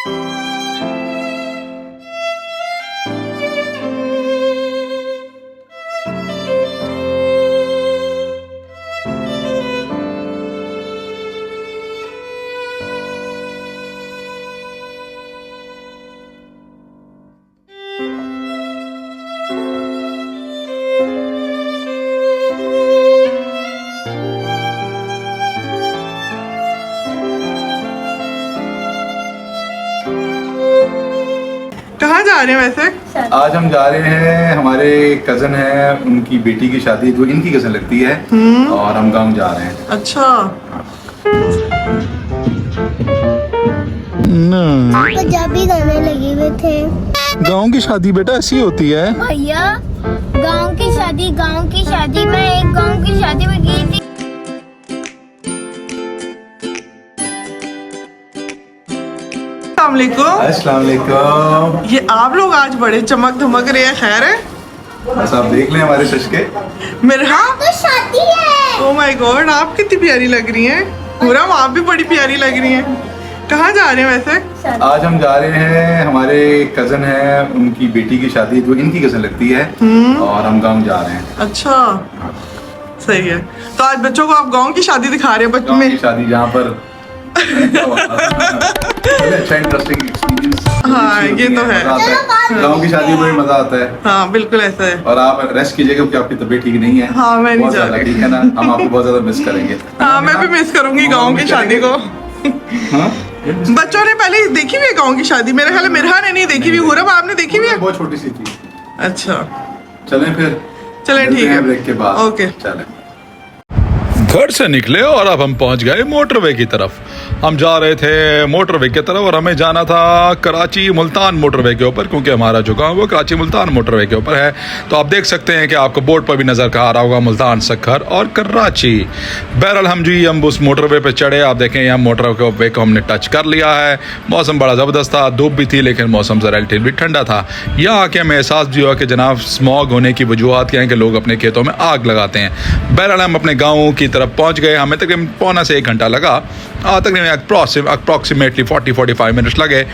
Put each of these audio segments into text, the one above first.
कहाँ जा रहे हैं वैसे? आज हम जा रहे हैं, हमारे कजन है, उनकी बेटी की शादी जो इनकी कजन लगती है, और हम गांव जा रहे हैं। अच्छा। पंजाबी गाने लगे हुए थे। गांव की शादी बेटा ऐसी होती है भैया, गांव की शादी मैं एक गांव की शादी में गई थी। अस्सलाम वालेकुम। ये आप लोग आज बड़े चमक धमक रहे हैं, खैर है? बस आप देख लें हमारे सच के मिरहा तो शादी है। ओ माय गॉड, आप कितनी प्यारी लग रही हैं। हुरम, आप भी बड़ी प्यारी लग रही हैं। कहाँ जा रहे हैं वैसे? आज हम जा रहे हैं, हमारे कजन है, उनकी बेटी की शादी जो इनकी कजन लगती है, और हम गांव जा रहे हैं। अच्छा, सही है। तो आज बच्चों को आप गांव की शादी दिखा रहे हैं बच्चों गांव में? की शादी जहाँ पर अच्छा इंटरेस्टिंग एक्सपीरियंस। हाँ, ये तो है। गांव की शादी में मजा आता है। हाँ, बिल्कुल ऐसा है। और आप रेस्ट कीजिएगा क्योंकि आपकी तबीयत ठीक नहीं है। हाँ, मैं नहीं बहुत जा ज्यादा, रही। ठीक है ना, हम आपको बहुत ज्यादा मिस करेंगे। हाँ, मैं भी मिस करूंगी गांव की शादी को। हाँ? बच्चों ने पहले देखी हुई है गांव की शादी? मेरा ख्याल है मिरहा ने नहीं देखी हुई। हुरम, आपने देखी हुई है? बहुत छोटी सी थी। अच्छा, चलें फिर। चलें, ठीक है। ब्रेक के बाद ओके, चलें। घर से निकले और अब हम पहुंच गए मोटरवे की तरफ। हम जा रहे थे मोटरवे की तरफ और हमें जाना था कराची मुल्तान मोटरवे के ऊपर, क्योंकि हमारा जो गाँव वो कराची मुल्तान मोटरवे के ऊपर है। तो आप देख सकते हैं कि आपको बोर्ड पर भी नज़र आ रहा होगा मुल्तान, सक्खर और कराची। बहरहाल हम उस मोटरवे पे चढ़े। आप देखें यहाँ मोटरवे को हमने टच कर लिया है। मौसम बड़ा ज़बरदस्त था, धूप भी थी, लेकिन मौसम ज़रा रिलेटिवली ठंडा था। यहाँ आके हमें एहसास भी हुआ कि जनाब स्मॉग होने की वजूहत क्या है कि लोग अपने खेतों में आग लगाते हैं। बहरहाल हम अपने गाँव की तरफ पहुंच गए। हमें तकरीबन पौना से 1 घंटा लगा, तकरीबन अप्रॉक्सीमेटली 40-45 मिनट्स लगे।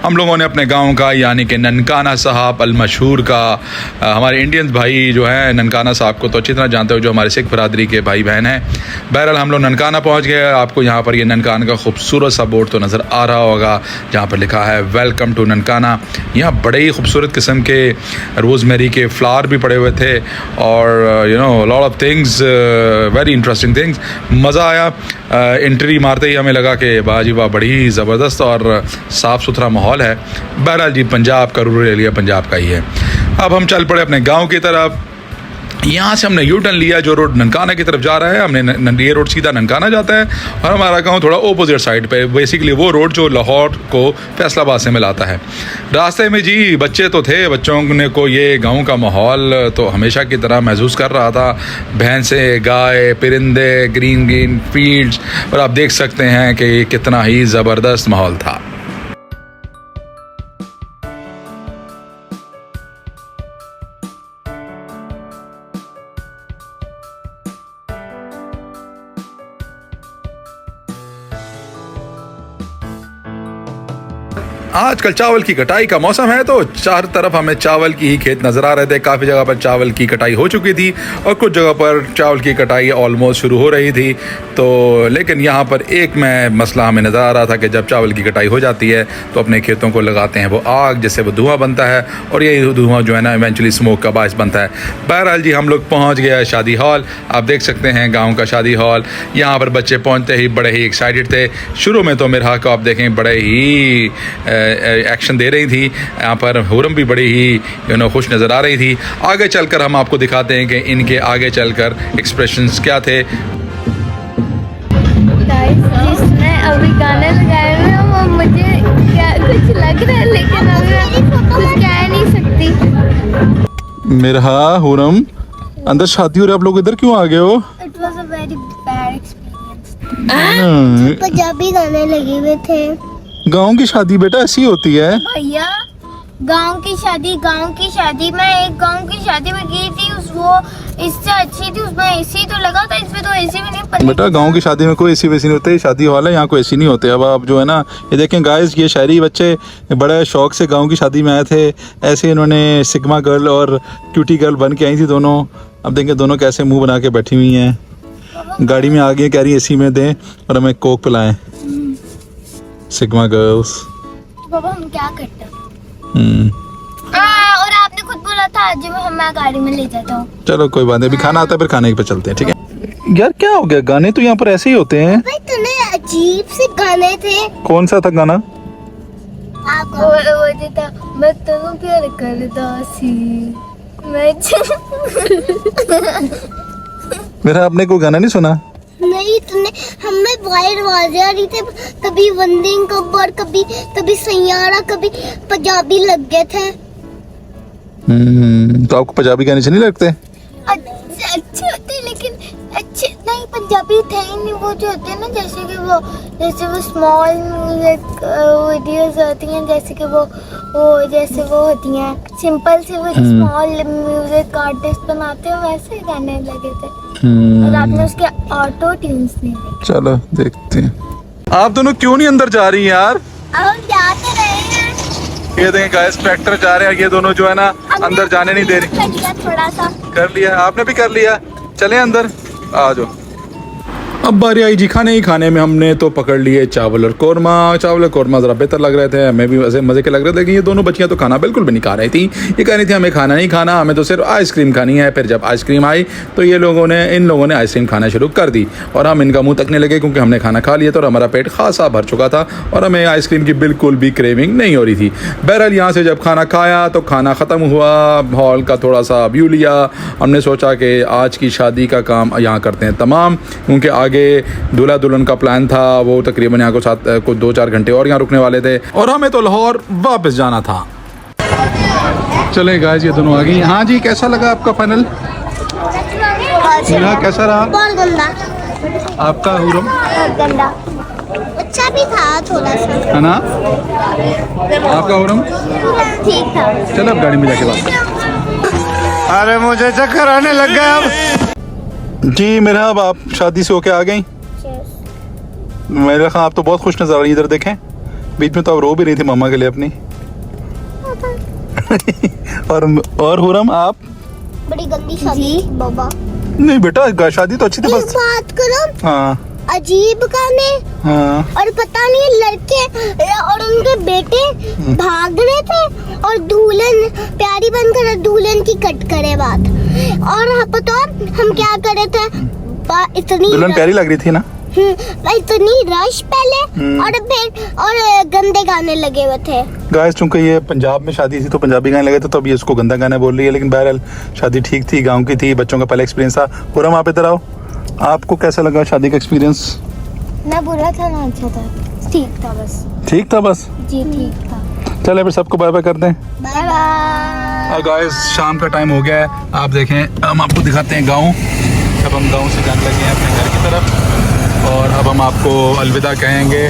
हम लोगों ने अपने गांव का, यानी कि ननकाना साहब अल मशहूर का, हमारे इंडियंस भाई जो हैं ननकाना साहब को तो अच्छी तरह जानते हो, जो हमारे सिख बरादरी के भाई बहन हैं। बहरहाल हम लोग ननकाना पहुंच गए। आपको यहाँ पर ये ननकाना का खूबसूरत सा बोर्ड तो नज़र आ रहा होगा जहाँ पर लिखा है वेलकम टू ननकाना। यहाँ बड़े ही खूबसूरत किस्म के रोज़मेरी के फ्लावर भी पड़े हुए थे, और lot of things, very interesting things. मज़ा आया। एंट्री मारते ही हमें लगा कि बाजी वाह, बड़ी ज़बरदस्त और साफ़ सुथरा माहौल है। बहरहाल जी, पंजाब का रूरल एरिया पंजाब का ही है। अब हम चल पड़े अपने गांव की तरफ। यहाँ से हमने यू टर्न लिया, जो रोड ननकाना की तरफ जा रहा है। हमने ये रोड सीधा ननकाना जाता है, और हमारा गांव थोड़ा ओपोजिट साइड पे, बेसिकली वो रोड जो लाहौर को फैसलाबाद से मिलाता है। रास्ते में जी बच्चे तो थे, बच्चों ने को ये गांव का माहौल तो हमेशा की तरह महसूस कर रहा था। भैंसें, गाय, परिंदे, ग्रीन ग्रीन फील्ड्स, और आप देख सकते हैं कि कितना ही ज़बरदस्त माहौल था। आजकल चावल की कटाई का मौसम है, तो चार तरफ हमें चावल की ही खेत नज़र आ रहे थे। काफ़ी जगह पर चावल की कटाई हो चुकी थी, और कुछ जगह पर चावल की कटाई ऑलमोस्ट शुरू हो रही थी। तो लेकिन यहाँ पर एक मसला हमें नज़र आ रहा था कि जब चावल की कटाई हो जाती है तो अपने खेतों को लगाते हैं वो आग, जिससे वो धुआं बनता है, और यही धुआं जो है ना इवेंचुअली स्मोक का बायस बनता है। बहरहाल जी, हम लोग पहुँच गए शादी हॉल। आप देख सकते हैं गाँव का शादी हॉल। यहाँ पर बच्चे पहुँचते ही बड़े ही एक्साइटेड थे। शुरू में तो मिरहा को आप देखें बड़े ही एक्शन दे रही थी। यहाँ पर हुरम भी बड़ी ही खुश नज़र आ रही थी। आगे चलकर हम आपको दिखाते हैं कि इनके आगे चलकर एक्सप्रेशंस क्या थे। जिसने अभी गाने लगाए हैं वो मुझे क्या कुछ लग रहा है, लेकिन अभी मैं कुछ कह नहीं सकती। मिरहा, हुरम, अंदर शादी हो रही है, आप लोग इधर क्यों आ गए हो? It was a very bad experience. Punjabi गाने लगे हुए थे। गांव की शादी बेटा ऐसी होती है। भैया, गांव की शादी मैं एक गांव की शादी में गई थी। वो इससे अच्छी थी, उसमें एसी तो लगा था, इसमें तो एसी भी नहीं। बेटा गांव की शादी में कोई एसी वैसी नहीं होते, शादी हॉल है, यहाँ कोई एसी नहीं होते। अब आप जो है ना, ये देखें गाइस, ये शहरी बच्चे बड़े शौक से गांव की शादी में आए थे। ऐसे इन्होंने सिग्मा गर्ल और क्यूटी गर्ल बन के आई थी दोनों। अब देखें दोनों कैसे मुंह बना के बैठी हुई हैं, गाड़ी में आ गई, कह रही एसी में दें और हमें कोक पिलाएं। Sigma girls. पापा हम क्या करते हैं? और आपने खुद बोला था आज मैं गाड़ी में ले जाता हूँ। चलो कोई बात नहीं, अभी खाना आता है फिर खाने पे चलते हैं, ठीक है। यार क्या हो गया, गाने तो यहाँ पर ऐसे ही होते हैं। इतने अजीब से गाने थे। कौन सा था गाना? वो था, मैं तेरे प्यार करता सी, मैं मेरा आपने कोई गाना नहीं सुना? नहीं, तूने हमें वायर आवाजें आ रही थे, कभी वंदिंग कब्बर, कभी सैयारा, कभी पंजाबी लग गए थे। तो आपको पंजाबी गाने से नहीं लगते? अच्छे होते लेकिन अच्छे नहीं, पंजाबी थे ही नहीं। वो जो होते हैं ना, जैसे वो स्मॉल म्यूजिक वीडियोस होती हैं, जैसे कि वो होती हैं सिंपल से, वो स्मॉल म्यूजिक आर्टिस्ट बनाते हैं, वैसे गाने लगे थे। और आपने उसके ऑटो ट्यून्स नहीं देखे। चलो देखते हैं। आप दोनों क्यों नहीं अंदर जा रही हैं यार? अब हम जाते रहे हैं। ये देखें गाइस, ट्रैक्टर जा रहे हैं, ये दोनों जो है ना अंदर जाने नहीं दे रही। कर लिया थोड़ा सा। कर लिया, आपने भी कर लिया। चले अंदर, आ जाओ। अब बारी आई जी खाने में हमने तो पकड़ लिए चावल और कौरमा। चावल और कौरमा ज़रा बेहतर लग रहे थे, हमें भी वैसे मज़े के लग रहे थे, लेकिन ये दोनों बच्चियां तो खाना बिल्कुल भी नहीं खा रही थी। ये कह रही थी हमें खाना नहीं खाना, हमें तो सिर्फ आइसक्रीम खानी है। फिर जब आइसक्रीम आई तो इन लोगों ने आइसक्रीम खाना शुरू कर दी और हम इनका मुँह तकने लगे, क्योंकि हमने खाना खा लिया था और हमारा पेट खासा भर चुका था और हमें आइसक्रीम की बिल्कुल भी क्रेविंग नहीं हो रही थी। बहरहाल यहाँ से जब खाना खाया तो खाना ख़त्म हुआ, हॉल का थोड़ा सा व्यू लिया। हमने सोचा कि आज की शादी का काम यहाँ करते हैं तमाम, क्योंकि आगे दूल्हा दुल्हन का प्लान था। वो तकरीबन यहाँ को 2-4 घंटे और यहाँ रुकने वाले थे और हमें तो लाहौर वापस जाना था। चले गाइस, ये दोनों आ गई। हाँ जी, कैसा लगा आपका फाइनल? कैसा रहा? बहुत गंदा। आपका हुरम? बहुत गंदा। अच्छा भी था थोड़ा सा, है ना? आपका हुरम? ठीक था। चलो अब गाड़ी में जाके बात। अरे मुझे चक्कर आने लग गया अब। जी मेरा, अब आप शादी से होके आ गई? मेरे ख्याल आप तो बहुत खुश नजर आ रही, इधर देखें। बीच में तो आप रो भी रही थी मामा के लिए अपनी। और हुरम आप? बड़ी गंदी शादी बाबा। नहीं बेटा, शादी तो अच्छी थी, बस बात करो। हाँ अजीब गाने। हाँ। और पता नहीं लड़के और उनके बेटे भाग रहे थे और दुल्हन प्यारी बनकर दुल्हन की कट करे बात। और पता हम क्या करे थे, इतनी दुल्हन प्यारी लग रही थी ना? इतनी रश पहले और फिर और गंदे गाने लगे हुए थे। गाइस, चूंकि ये पंजाब में शादी थी तो पंजाबी गाने लगे थे, तो अब ये इसको गंदा गाना बोल रही है। लेकिन बहरहाल शादी ठीक थी, गांव की थी, बच्चों का पहला एक्सपीरियंस था। हुरम आप इधर आओ, आपको कैसा लगा शादी का एक्सपीरियंस? ना बुरा था ना अच्छा था, ठीक था बस। ठीक था बस? जी ठीक था। चले फिर सबको बाय बाय करते हैं। Bye bye. गाइस, शाम का टाइम हो गया है, आप देखें, हम आपको दिखाते हैं गाँव। अब हम गाँव से जाने लगे हैं अपने घर की तरफ और अब हम आपको अलविदा कहेंगे।